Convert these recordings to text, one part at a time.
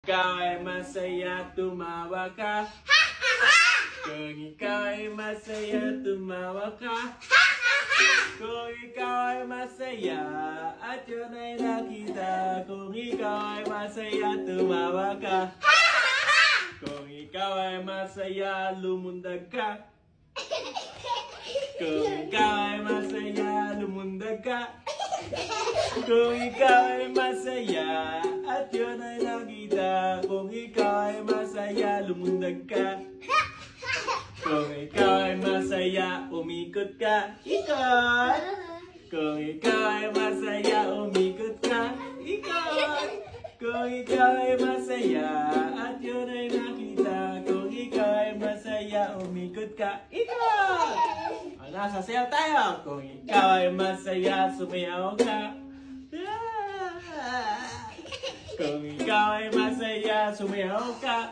Ikaw ay masaya, tumawa ka. Kung ikaw ay masaya, tumawa ka. Kung ikaw ay masaya, at yun ay nakita. Kung ikaw ay masaya, tumawa ka. Kung ikaw ay masaya, lumundag ka. Kung ikaw ay masaya, lumundag ka. Kung ikaw ay masaya, at yun ay nakita. Kung ikaw ay masaya, lumundag ka. Kung ikaw ay masaya, umikot ka. Ikot! Kung ikaw ay masaya, umikot ka. Ikot! Kung ikaw ay masaya, at yun ay nakita. Kung ikaw ay masaya, umikot ka. Ikot! Nasa sayaw tayo. Kung ikaw ay masaya, sumayaw ka. Kung ikaw ay masaya, sumayaw ka.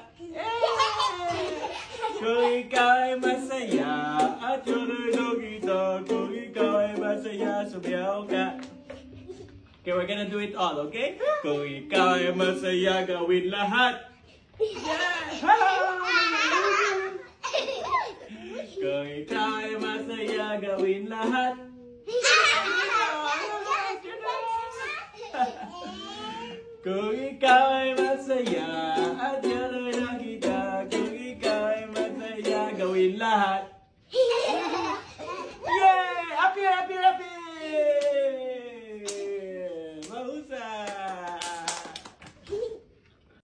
Kung ikaw ay masaya, at yun ay nakita. Kung ikaw ay masaya, sumayaw ka. Okay, we're gonna do it all, okay? Kung ikaw ay masaya, gawin lahat. Kung ikaw ay masaya, gawin lahat. Kung ikaw ay masaya, at yan ay nakita. Kung ikaw ay masaya, gawin lahat. Yay! Up here, up here,